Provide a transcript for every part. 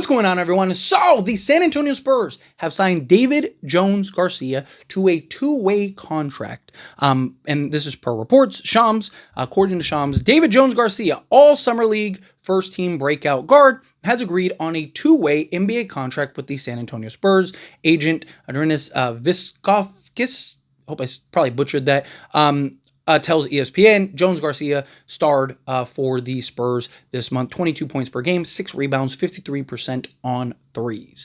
What's going on, everyone? So, the San Antonio Spurs have signed David Jones Garcia to a two-way contract. And this is per reports. According to Shams, David Jones Garcia, all Summer League first-team breakout guard, has agreed on a two-way NBA contract with the San Antonio Spurs. Agent Adrinis Viskovskis, hope I probably butchered that, tells ESPN Jones Garcia starred for the Spurs this month. 22 points per game, 6 rebounds, 53% on threes.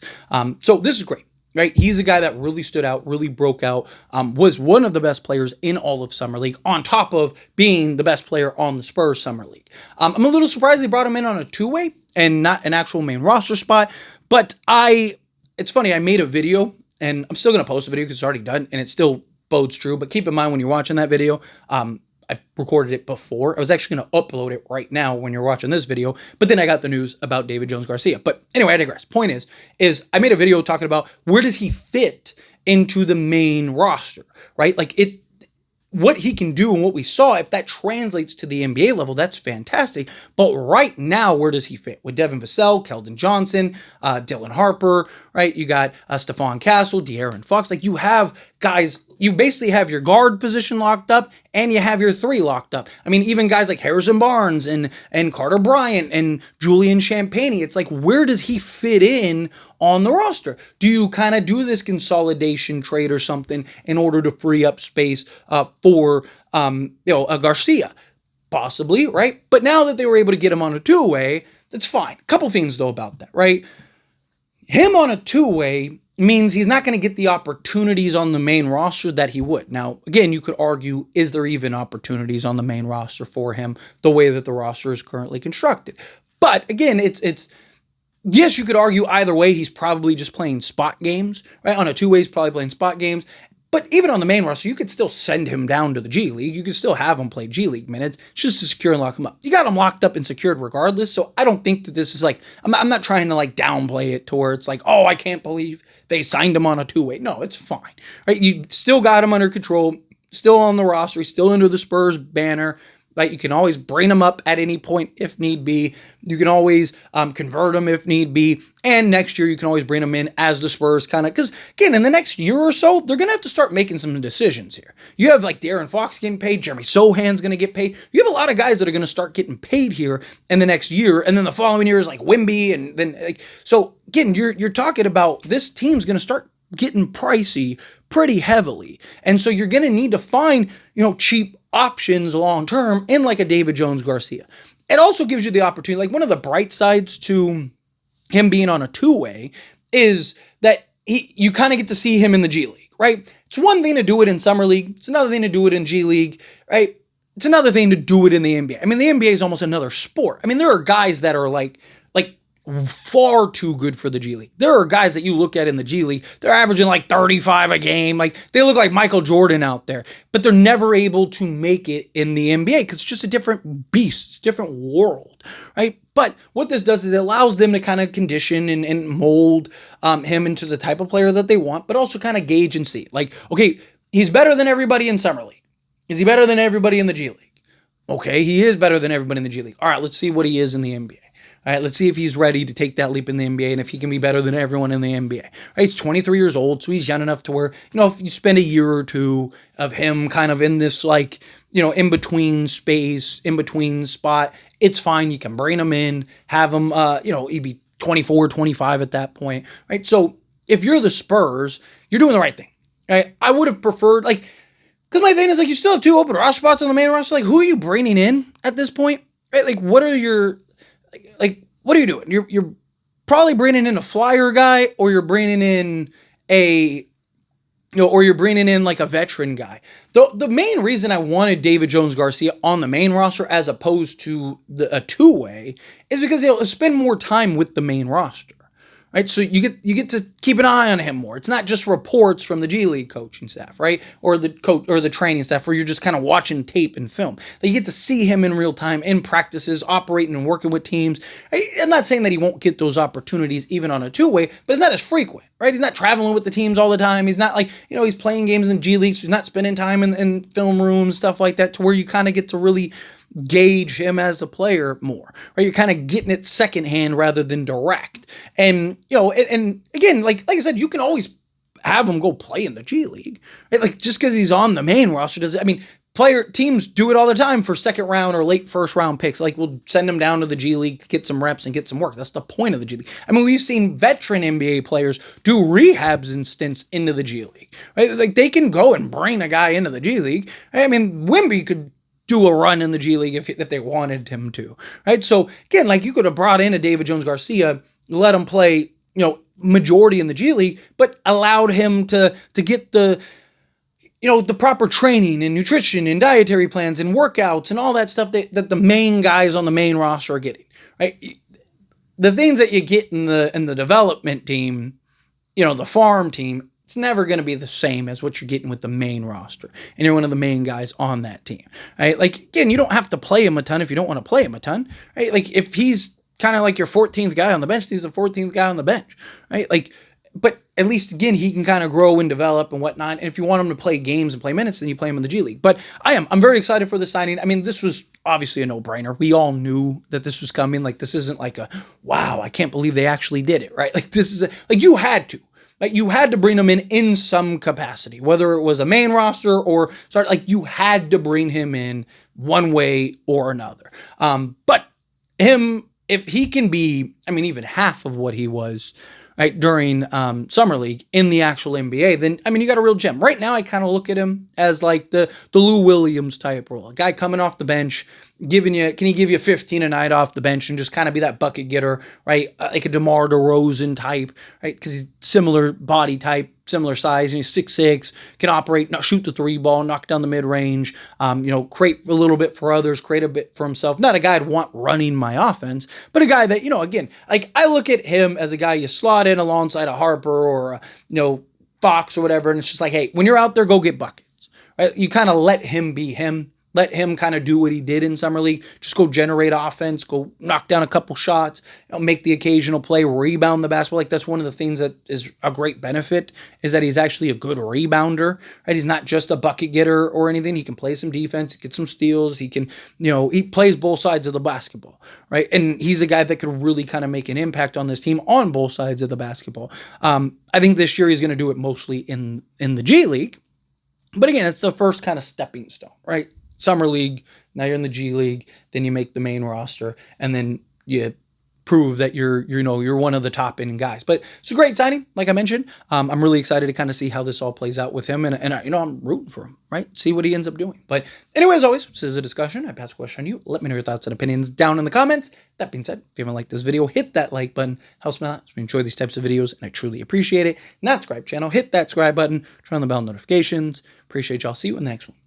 So this is great, right? He's a guy that really stood out, really broke out, was one of the best players in all of Summer League, on top of being the best player on the Spurs Summer League. I'm a little surprised they brought him in on a two-way and not an actual main roster spot, but it's funny, I made a video, and I'm still going to post a video because it's already done, and it's still bodes true, but keep in mind when you're watching that video, I recorded it before. I was actually going to upload it right now when you're watching this video, but then I got the news about David Jones Garcia. But anyway, I digress. Point is I made a video talking about where does he fit into the main roster, right? Like what he can do and what we saw, if that translates to the NBA level, that's fantastic. But right now, where does he fit? With Devin Vassell, Keldon Johnson, Dylan Harper, right? You got Stephon Castle, De'Aaron Fox. Like, you have guys, you basically have your guard position locked up and you have your three locked up. I mean, even guys like Harrison Barnes and Carter Bryant and Julian Champagnie. It's like, where does he fit in on the roster? Do you kind of do this consolidation trade or something in order to free up space for a Garcia? Possibly, right? But now that they were able to get him on a two-way, that's fine. A couple things, though, about that, right? Him on a two-way means he's not going to get the opportunities on the main roster that he would. Now, again, you could argue, is there even opportunities on the main roster for him the way that the roster is currently constructed? But again, it's yes, you could argue either way. He's probably just playing spot games, right? On a two-way, he's probably playing spot games. But even on the main roster, you could still send him down to the G League. You could still have him play G League minutes. It's just to secure and lock him up. You got him locked up and secured regardless. So I don't think that this is like, I'm not trying to like downplay it to where it's like, oh, I can't believe they signed him on a two-way. No, it's fine, right? You still got him under control, still on the roster, still under the Spurs banner. Right? You can always bring them up at any point if need be. You can always convert them if need be. And next year, you can always bring them in as the Spurs kind of, because again, in the next year or so, they're going to have to start making some decisions here. You have like De'Aaron Fox getting paid. Jeremy Sohan's going to get paid. You have a lot of guys that are going to start getting paid here in the next year. And then the following year is like Wemby. And then so again, you're talking about this team's going to start getting pricey pretty heavily. And so you're going to need to find, cheap options long term in like a David Jones Garcia. It also gives you the opportunity, like one of the bright sides to him being on a two-way is that you kind of get to see him in the G League, right? It's one thing to do it in Summer League. It's another thing to do it in G League, right? It's another thing to do it in the NBA. I mean, the NBA is almost another sport. I mean, there are guys that are like far too good for the G League. There are guys that you look at in the G League, they're averaging like 35 a game. Like, they look like Michael Jordan out there, but they're never able to make it in the NBA because it's just a different beast. It's a different world, right? But what this does is it allows them to kind of condition and mold him into the type of player that they want, but also kind of gauge and see. Like, okay, he's better than everybody in Summer League. Is he better than everybody in the G League? Okay, he is better than everybody in the G League. All right, let's see what he is in the NBA. All right, let's see if he's ready to take that leap in the NBA and if he can be better than everyone in the NBA. Right, he's 23 years old, so he's young enough to where, if you spend a year or two of him kind of in this like, in-between space, in-between spot, it's fine. You can bring him in, have him, he'd be 24, 25 at that point, right? So if you're the Spurs, you're doing the right thing, right? I would have preferred, like, because my thing is, like, you still have 2 open roster spots on the main roster. Like, who are you bringing in at this point, right? Like, what are you doing? You're probably bringing in a flyer guy, or you're bringing in or you're bringing in like a veteran guy. The main reason I wanted David Jones Garcia on the main roster as opposed to a two-way is because he'll spend more time with the main roster. Right, so you get to keep an eye on him more. It's not just reports from the G League coaching staff, right, or the coach or the training staff, where you're just kind of watching tape and film. You get to see him in real time in practices, operating and working with teams. I'm not saying that he won't get those opportunities even on a two-way, but it's not as frequent, right? He's not traveling with the teams all the time. He's not like he's playing games in G League, so he's not spending time in film rooms, stuff like that, to where you kind of get to really gauge him as a player more, right? You're kind of getting it secondhand rather than direct. And, and again, like I said, you can always have him go play in the G League, right? Like just because he's on the main roster teams do it all the time for second round or late first round picks. Like we'll send him down to the G League to get some reps and get some work. That's the point of the G League. We've seen veteran NBA players do rehabs and stints into the G League, right? Like they can go and bring a guy into the G League. Wemby could do a run in the G League if they wanted him to, right? So again, like you could have brought in a David Jones Garcia, let him play, majority in the G League, but allowed him to get the proper training and nutrition and dietary plans and workouts and all that stuff that the main guys on the main roster are getting, right? The things that you get in the development team, the farm team, it's never going to be the same as what you're getting with the main roster. And you're one of the main guys on that team, right? Like, again, you don't have to play him a ton if you don't want to play him a ton, right? Like, if he's kind of like your 14th guy on the bench, he's the 14th guy on the bench, right? Like, but at least, again, he can kind of grow and develop and whatnot. And if you want him to play games and play minutes, then you play him in the G League. But I'm very excited for the signing. This was obviously a no-brainer. We all knew that this was coming. Like, this isn't like wow, I can't believe they actually did it, right? Like, this is you had to. Like, you had to bring him in some capacity, whether it was a main roster or start. Like, you had to bring him in one way or another. But him, if he can be, even half of what he was, right, during Summer League in the actual NBA, then, you got a real gem. Right now, I kind of look at him as like the Lou Williams type role. A guy coming off the bench, can he give you 15 a night off the bench and just kind of be that bucket getter, right? Like a DeMar DeRozan type, right? Because he's similar body type, similar size, and he's 6'6", can operate, shoot the three ball, knock down the mid-range, create a little bit for others, create a bit for himself. Not a guy I'd want running my offense, but a guy that, again, like I look at him as a guy you slot in alongside a Harper or Fox or whatever, and it's just like, hey, when you're out there, go get buckets, right? You kind of let him be him. Let him kind of do what he did in Summer League. Just go generate offense, go knock down a couple shots, make the occasional play, rebound the basketball. Like, that's one of the things that is a great benefit, is that he's actually a good rebounder, right? He's not just a bucket getter or anything. He can play some defense, get some steals. He can, he plays both sides of the basketball, right? And he's a guy that could really kind of make an impact on this team on both sides of the basketball. I think this year he's going to do it mostly in the G League. But again, it's the first kind of stepping stone, right? Summer League, now you're in the G League, then you make the main roster, and then you prove that you're one of the top end guys. But it's a great signing, like I mentioned. I'm really excited to kind of see how this all plays out with him, and I'm rooting for him, right? See what he ends up doing. But anyway, as always, this is a discussion. I pass a question on you. Let me know your thoughts and opinions down in the comments. That being said, if you haven't liked this video, hit that like button. Helps me out. We enjoy these types of videos, and I truly appreciate it. Not subscribe channel, hit that subscribe button, turn on the bell notifications. Appreciate y'all. See you in the next one.